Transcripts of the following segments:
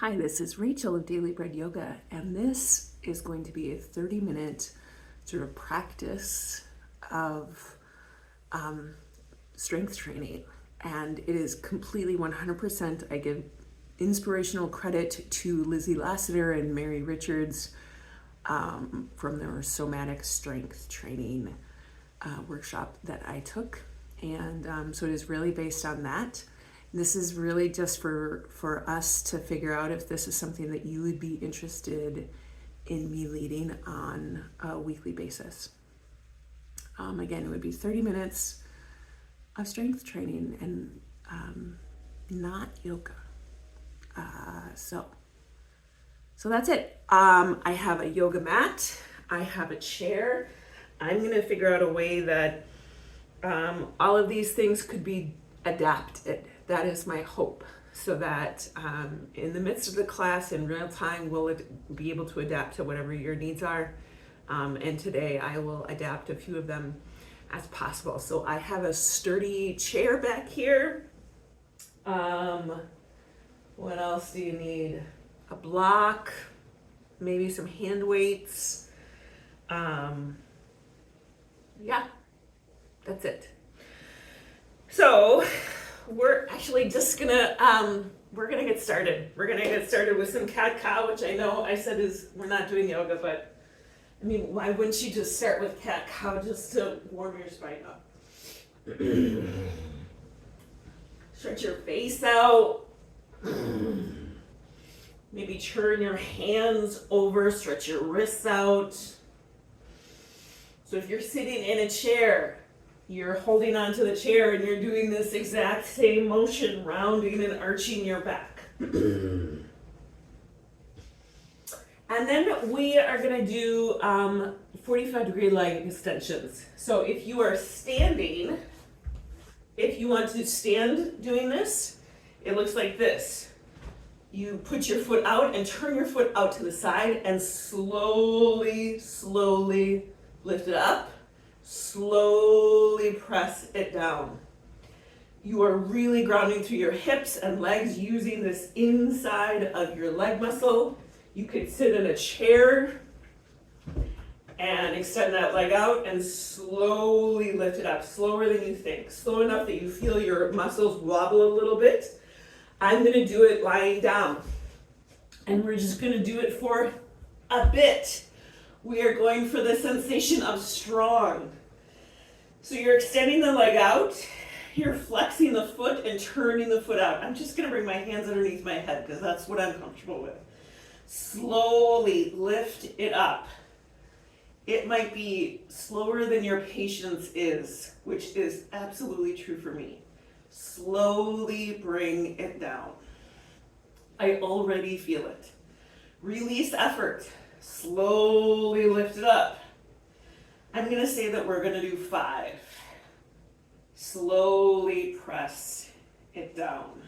Hi, this is Rachel of Daily Bread Yoga, and this is going to be a 30-minute sort of practice of strength training. And it is completely 100%. I give inspirational credit to Lizzie Lassiter and Mary Richards from their somatic strength training workshop that I took. And so it is really based on that. This is really just for us to figure out if this is something that you would be interested in me leading on a weekly basis. Again, it would be 30 minutes of strength training and not yoga. So that's it. I have a yoga mat. I have a chair. I'm going to figure out a way that all of these things could be adapted. That is my hope, so that in the midst of the class in real time, we'll be able to adapt to whatever your needs are. And today I will adapt a few of them as possible. So I have a sturdy chair back here. What else do you need? A block, maybe some hand weights. Yeah, that's it. So we're actually just gonna we're gonna get started. We're gonna get started with some cat-cow, which I know I said is we're not doing yoga, but I mean, why wouldn't you just start with cat-cow just to warm your spine up? Stretch your face out. Maybe turn your hands over, stretch your wrists out. So if you're sitting in a chair, you're holding onto the chair and you're doing this exact same motion, rounding and arching your back. And then we are going to do 45-degree leg extensions. So if you are standing, if you want to stand doing this, it looks like this. You put your foot out and turn your foot out to the side and slowly lift it up. Slowly press it down. You are really grounding through your hips and legs using this inside of your leg muscle. You could sit in a chair and extend that leg out and slowly lift it up, slower than you think, slow enough that you feel your muscles wobble a little bit. I'm going to do it lying down, and we're just going to do it for a bit. We are going for the sensation of strong. So you're extending the leg out, you're flexing the foot and turning the foot out. I'm just going to bring my hands underneath my head because that's what I'm comfortable with. Slowly lift it up. It might be slower than your patience is, which is absolutely true for me. Slowly bring it down. I already feel it. Release effort. Slowly lift it up. I'm going to say that we're going to do 5. Slowly press it down.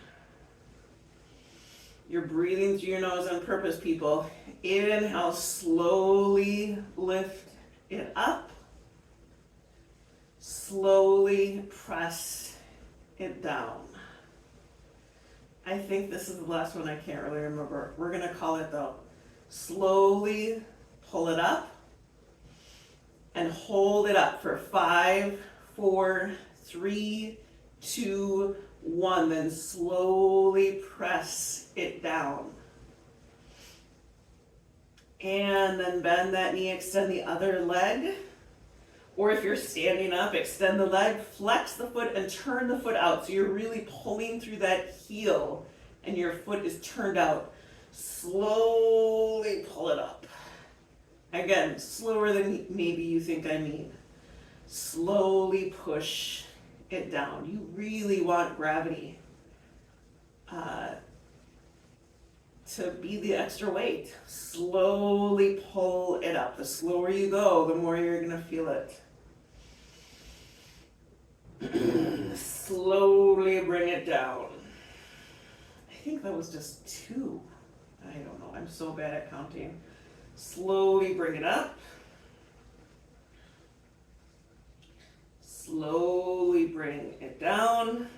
You're breathing through your nose on purpose, people. Inhale, slowly lift it up. Slowly press it down. I think this is the last one. I can't really remember. We're going to call it though. Slowly pull it up and hold it up for 5, 4, 3, 2, 1. Then slowly press it down. And then bend that knee, extend the other leg. Or if you're standing up, extend the leg, flex the foot and turn the foot out. So you're really pulling through that heel and your foot is turned out. Slowly pull it up. Again, slower than maybe you think I mean. Slowly push it down. You really want gravity to be the extra weight. Slowly pull it up. The slower you go, the more you're going to feel it. Slowly bring it down. I think that was just 2. I don't know. I'm so bad at counting. Slowly bring it up. Slowly bring it down.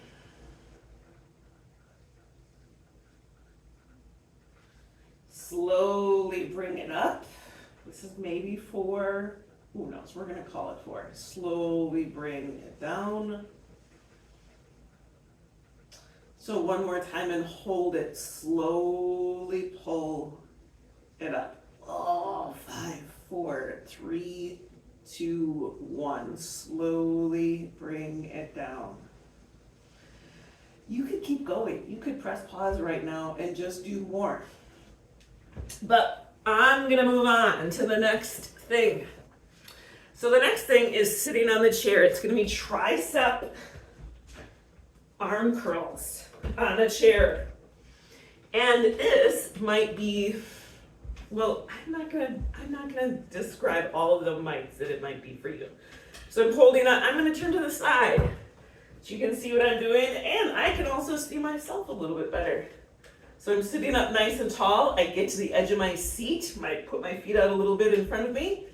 slowly bring it up. This is maybe 4, who knows, we're gonna call it 4. Slowly bring it down. So one more time and hold it, slowly pull it up. Oh, 5, 4, 3, 2, 1. Slowly bring it down. You could keep going. You could press pause right now and just do more. But I'm gonna move on to the next thing. So the next thing is sitting on the chair. It's gonna be tricep arm curls on a chair. And this might be, well, I'm not gonna describe all of the mites that it might be for you. So I'm holding on, I'm gonna turn to the side so you can see what I'm doing, and I can also see myself a little bit better. So I'm sitting up nice and tall. I get to the edge of my seat, put my feet out a little bit in front of me,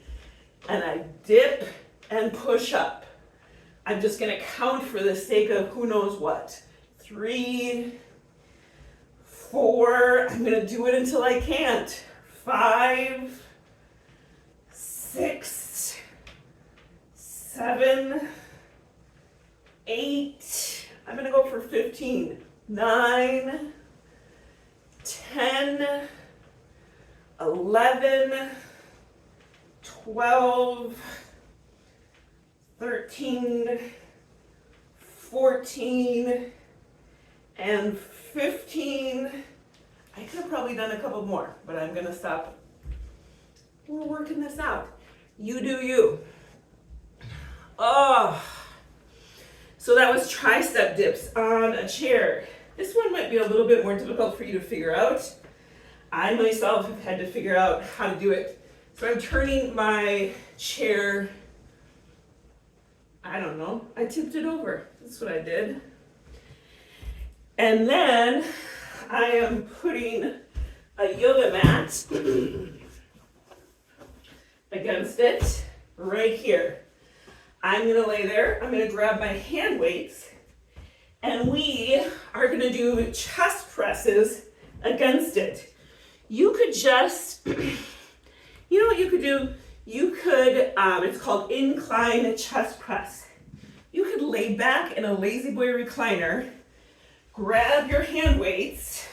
and I dip and push up. I'm just gonna count for the sake of who knows what. 3, 4, I'm gonna do it until I can't. 5, 6, 7, 8, I'm gonna go for 15, 9, 10, 11, 12, 13, 14, and 15. I could have probably done a couple more, but I'm gonna stop. We're working this out. You do you. Oh, so that was tricep dips on a chair. This one might be a little bit more difficult for you to figure out. I myself have had to figure out how to do it. So I'm turning my chair, I don't know, I tipped it over. That's what I did. And then I am putting a yoga mat against it right here. I'm gonna lay there, I'm gonna grab my hand weights, and we are gonna do chest presses against it. You could just, you know what you could do? You could, it's called incline chest press. You could lay back in a lazy boy recliner, grab your hand weights.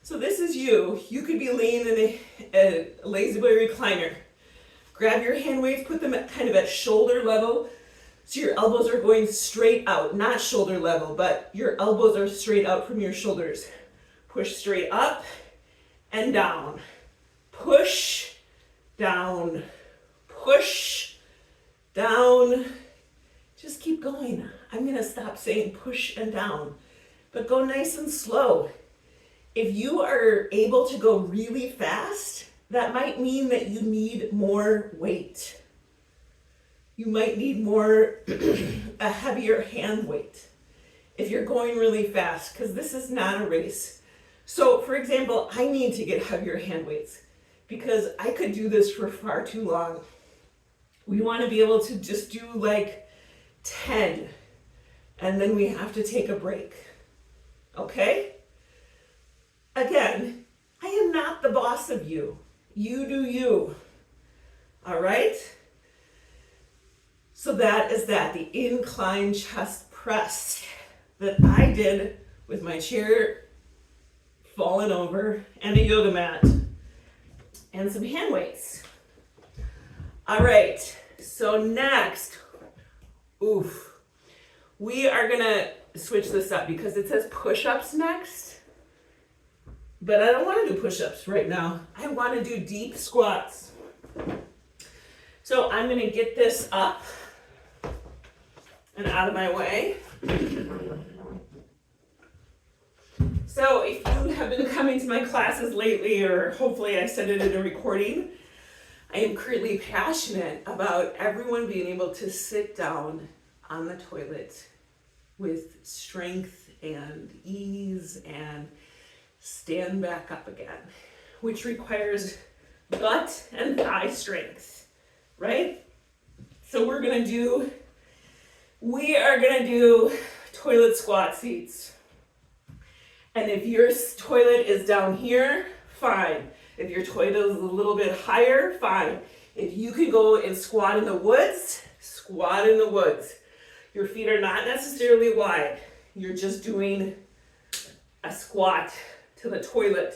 So this is you. You could be laying in a lazy boy recliner. Grab your hand weights, put them at kind of at shoulder level. So your elbows are going straight out, not shoulder level, but your elbows are straight out from your shoulders. Push straight up and down. Push, down, push, down. Just keep going. I'm gonna stop saying push and down, but go nice and slow. If you are able to go really fast, that might mean that you need more weight. You might need more, a heavier hand weight if you're going really fast, because this is not a race. So for example, I need to get heavier hand weights because I could do this for far too long. We want to be able to just do like 10, and then we have to take a break. Okay? Again, I am not the boss of you. You do you. All right? So that is that, the incline chest press that I did with my chair fallen over and a yoga mat and some hand weights. All right, so next, we are gonna switch this up because it says push-ups next. But I don't want to do push-ups right now. I want to do deep squats. So I'm going to get this up and out of my way. So if you have been coming to my classes lately, or hopefully I said it in a recording, I am currently passionate about everyone being able to sit down on the toilet with strength and ease and stand back up again, which requires butt and thigh strength, right? So we are gonna do toilet squat seats. And if your toilet is down here, fine. If your toilet is a little bit higher, fine. If you can go and squat in the woods, squat in the woods. Your feet are not necessarily wide. You're just doing a squat to the toilet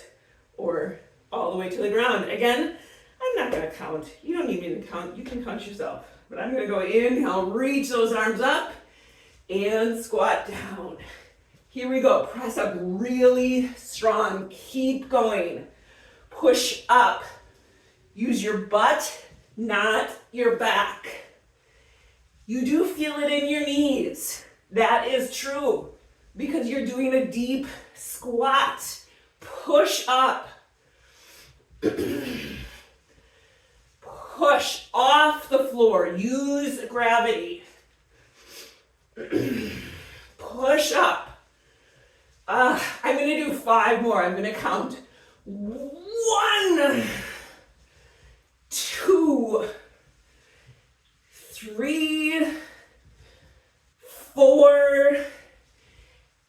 or all the way to the ground. Again, I'm not gonna count. You don't need me to count. You can count yourself. But I'm gonna go inhale, reach those arms up and squat down. Here we go. Press up really strong. Keep going. Push up. Use your butt, not your back. You do feel it in your knees. That is true because you're doing a deep squat. Push up. Push off the floor. Use gravity. Push up. I'm going to do 5 more. I'm going to count 1, 2, 3, 4,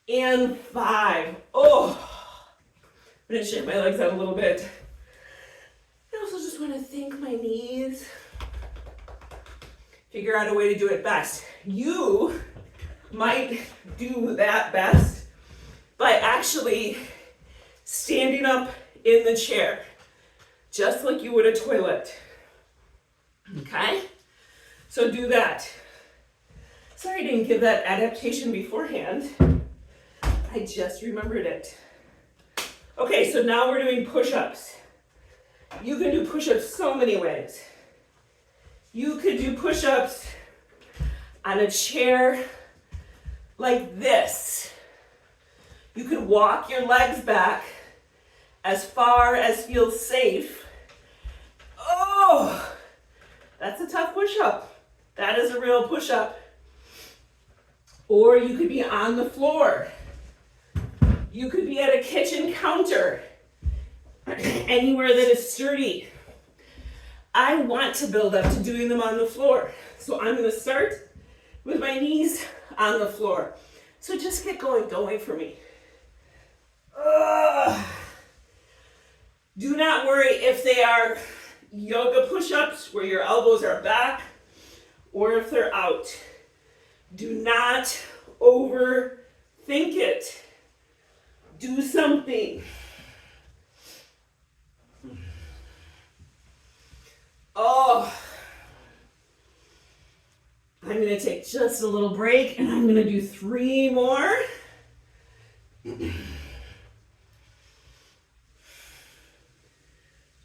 and 5. Oh, I'm going to shake my legs out a little bit. I also just want to thank my knees. Figure out a way to do it best. You might do that best by actually standing up in the chair, just like you would a toilet. Okay? So do that. Sorry I didn't give that adaptation beforehand. I just remembered it. Okay, so now we're doing push-ups. You can do push-ups so many ways. You could do push-ups on a chair like this. You could walk your legs back as far as feels safe. Oh, that's a tough push-up. That is a real push-up. Or you could be on the floor. You could be at a kitchen counter. Anywhere that is sturdy. I want to build up to doing them on the floor. So I'm going to start with my knees on the floor. So just get going for me. Do not worry if they are yoga push-ups where your elbows are back or if they're out. Do not overthink it. Do something. Oh, I'm going to take just a little break and I'm going to do 3 more.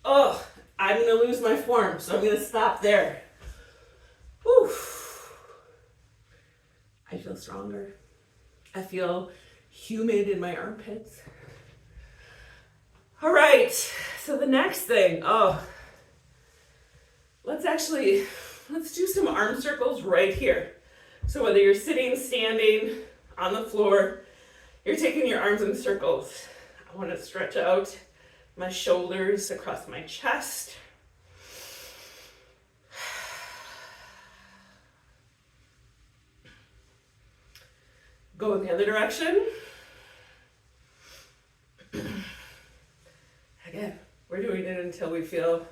Oh, I'm going to lose my form, so I'm going to stop there. Whew. I feel stronger. I feel humid in my armpits. All right, so the next thing, let's do some arm circles right here. So whether you're sitting, standing, on the floor, you're taking your arms in circles. I want to stretch out my shoulders across my chest. Go in the other direction. Again, we're doing it until we feel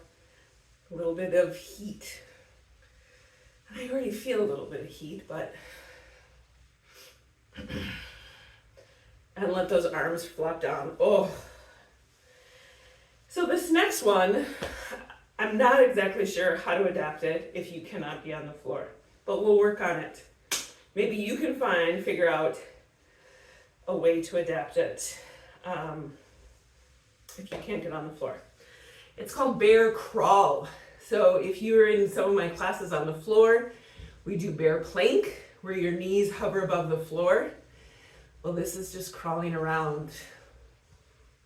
a little bit of heat. I already feel a little bit of heat, but and let those arms flop down. Oh. So this next one, I'm not exactly sure how to adapt it if you cannot be on the floor, but we'll work on it. Maybe you can figure out a way to adapt it if you can't get on the floor. It's called bear crawl. So if you're in some of my classes on the floor, we do bear plank, where your knees hover above the floor. Well, this is just crawling around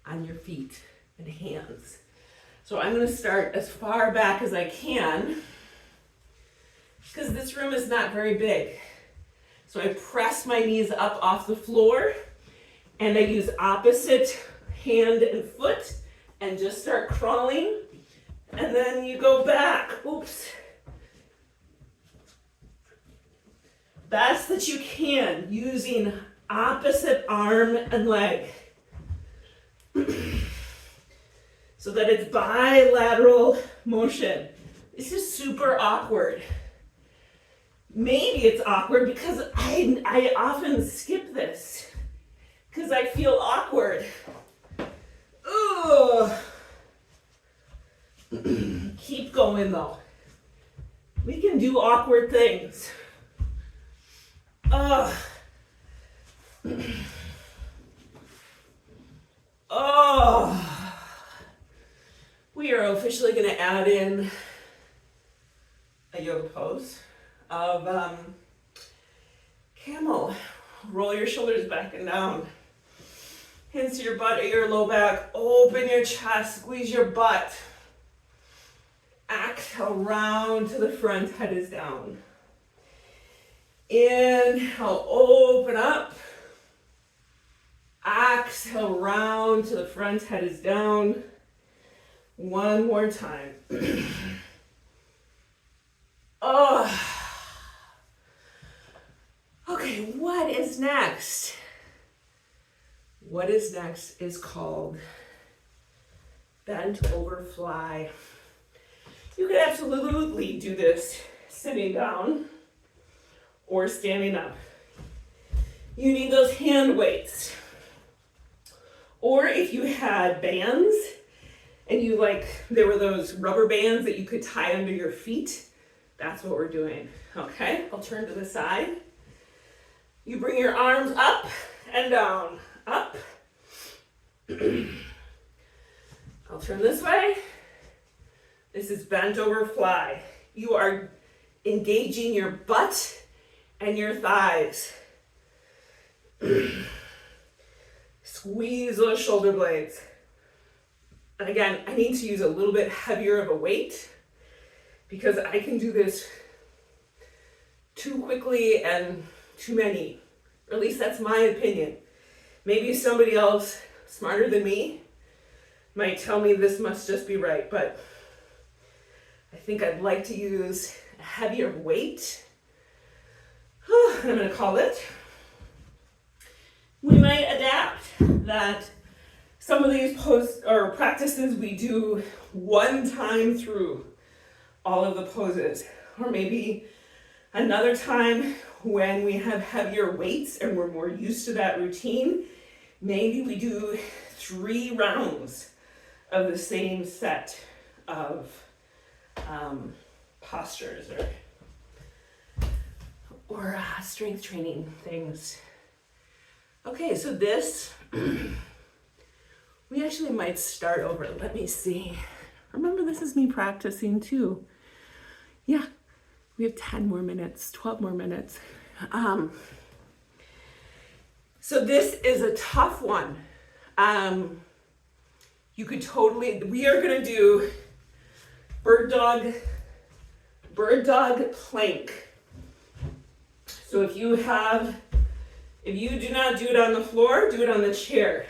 on your feet and hands. So I'm going to start as far back as I can, because this room is not very big. So I press my knees up off the floor, and I use opposite hand and foot, and just start crawling. And then you go back. Oops. Best that you can, using opposite arm and leg. so that it's bilateral motion. This is super awkward. Maybe it's awkward because I often skip this because I feel awkward. Ugh. Keep going though. We can do awkward things. Ugh. Oh. We are officially going to add in a yoga pose of camel. Roll your shoulders back and down. Hands to your butt or your low back. Open your chest. Squeeze your butt. Exhale, round to the front. Head is down. Inhale, open up. Exhale, round to the front. Head is down. One more time. Oh. Okay, what is next? What is next is called bent over fly. You could absolutely do this sitting down or standing up. You need those hand weights. Or if you had bands and there were those rubber bands that you could tie under your feet, that's what we're doing. Okay, I'll turn to the side. You bring your arms up and down, up. I'll turn this way. This is bent over fly. You are engaging your butt and your thighs. Squeeze those shoulder blades. And again, I need to use a little bit heavier of a weight because I can do this too quickly and too many. Or at least that's my opinion. Maybe somebody else smarter than me might tell me this must just be right, but I think I'd like to use a heavier weight. I'm going to call it. We might adapt that some of these practices we do one time through all of the poses, or maybe another time when we have heavier weights and we're more used to that routine, maybe we do 3 rounds of the same set of postures or strength training things. Okay, so this, we actually might start over. Let me see. Remember, this is me practicing too. Yeah, we have 10 more minutes, 12 more minutes. So this is a tough one. We are gonna do bird dog plank. So if you do not do it on the floor, do it on the chair.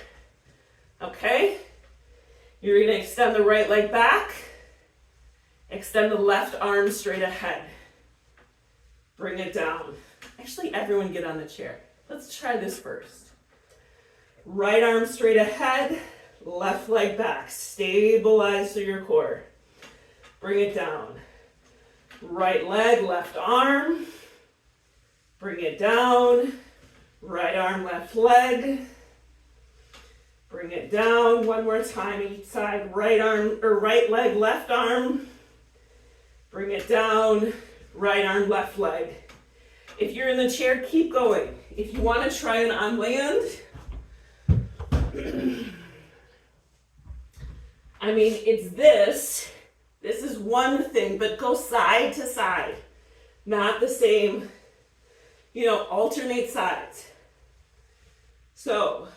Okay? You're gonna extend the right leg back, extend the left arm straight ahead. Bring it down. Actually, everyone get on the chair. Let's try this first. Right arm straight ahead, left leg back. Stabilize through your core. Bring it down. Right leg, left arm. Bring it down. Right arm, left leg. Bring it down. One more time each side. Right leg, left arm. Bring it down. Right arm, left leg. If you're in the chair, keep going. If you want to try it on land, I mean, it's this. This is one thing, but go side to side. Not the same, alternate sides. So,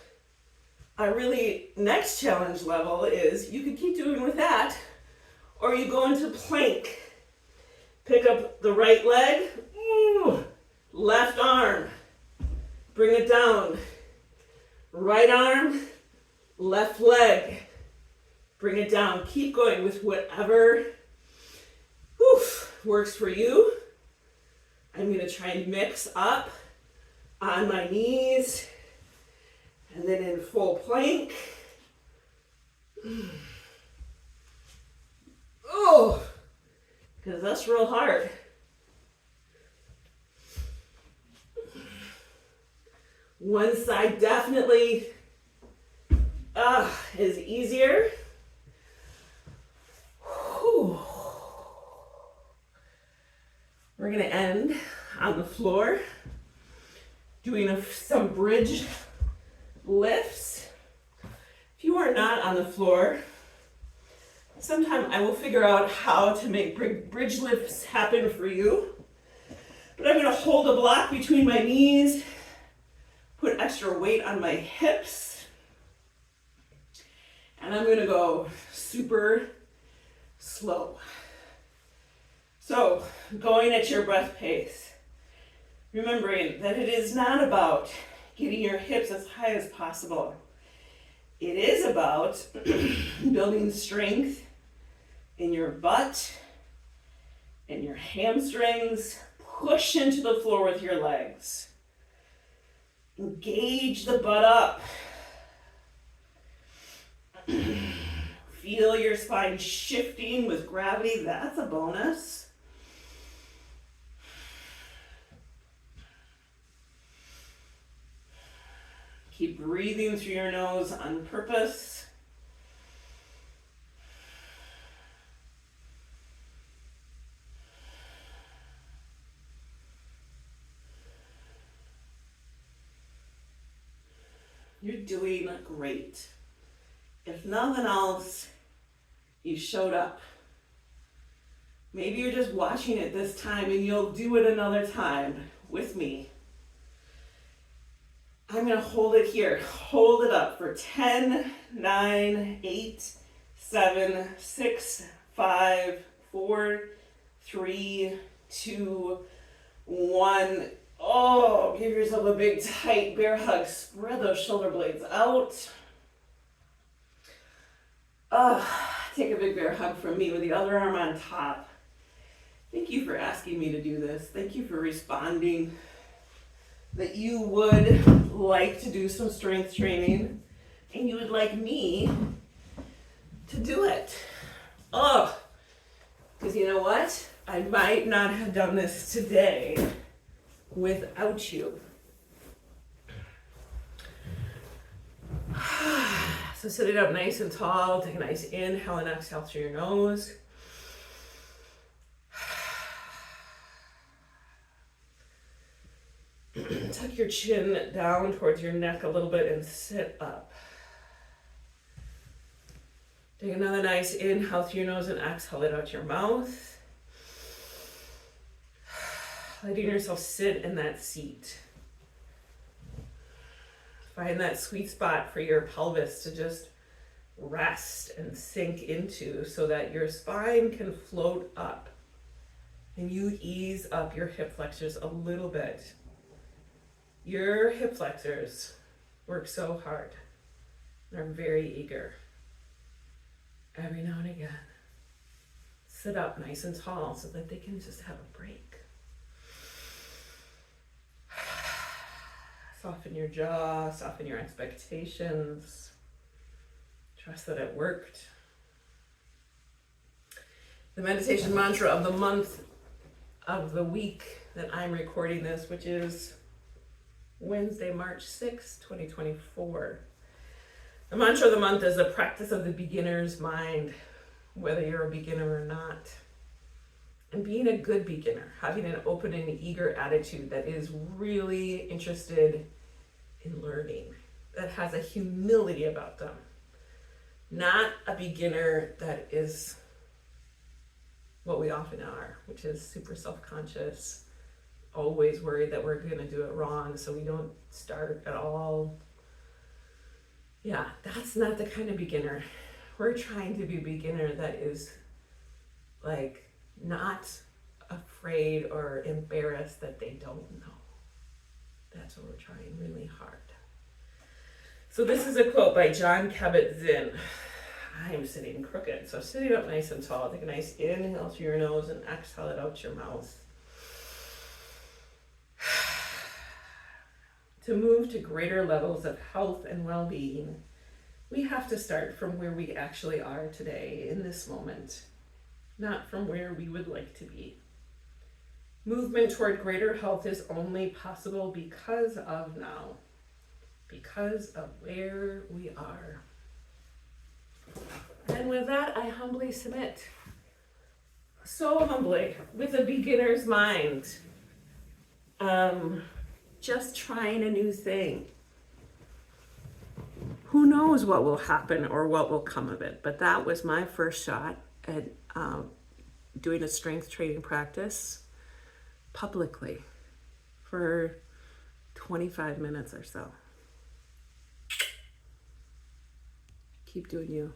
next challenge level is you could keep doing with that, or you go into plank. Pick up the right leg, left arm, bring it down. Right arm, left leg, bring it down. Keep going with whatever works for you. I'm gonna try and mix up on my knees and then in full plank. because that's real hard. One side definitely is easier. Whew. We're gonna end on the floor doing some bridge lifts. If you are not on the floor, sometime I will figure out how to make bridge lifts happen for you. But I'm gonna hold a block between my knees, put extra weight on my hips, and I'm gonna go super slow. So, going at your breath pace, remembering that it is not about getting your hips as high as possible. It is about building strength in your butt and your hamstrings. Push into the floor with your legs. Engage the butt up. Feel your spine shifting with gravity. That's a bonus. Keep breathing through your nose on purpose. You're doing great. If nothing else, you showed up. Maybe you're just watching it this time and you'll do it another time with me. I'm gonna hold it here. Hold it up for 10, 9, 8, 7, 6, 5, 4, 3, 2, 1. Oh, give yourself a big tight bear hug. Spread those shoulder blades out. Take a big bear hug from me with the other arm on top. Thank you for asking me to do this. Thank you for responding that you would like to do some strength training and you would like me to do it. Because you know what? I might not have done this today without you. So sit it up nice and tall. Take a nice inhale and exhale through your nose. Tuck your chin down towards your neck a little bit and sit up. Take another nice inhale through your nose and exhale it out your mouth. Letting yourself sit in that seat. Find that sweet spot for your pelvis to just rest and sink into so that your spine can float up and you ease up your hip flexors a little bit. Your hip flexors work so hard. They're very eager. Every now and again, sit up nice and tall so that they can just have a break. Soften your jaw, soften your expectations. Trust that it worked. The meditation mantra of the month, of the week that I'm recording this, which is Wednesday, March 6, 2024. The mantra of the month is the practice of the beginner's mind, whether you're a beginner or not. And being a good beginner, having an open and eager attitude that is really interested in learning, that has a humility about them. Not a beginner that is what we often are, which is super self-conscious, always worried that we're going to do it wrong, so we don't start at all. Yeah, that's not the kind of beginner. We're trying to be a beginner that is like not afraid or embarrassed that they don't know. That's what we're trying really hard. So this is a quote by John Kabat-Zinn. I'm sitting crooked, so sitting up nice and tall. Take a nice inhale through your nose and exhale it out your mouth. To move to greater levels of health and well-being, we have to start from where we actually are today in this moment. not from where we would like to be. Movement toward greater health is only possible because of now, because of where we are. And with that, I humbly submit. So humbly, with a beginner's mind. Just trying a new thing. Who knows what will happen or what will come of it, but that was my first shot at doing a strength training practice publicly for 25 minutes or so. Keep doing you.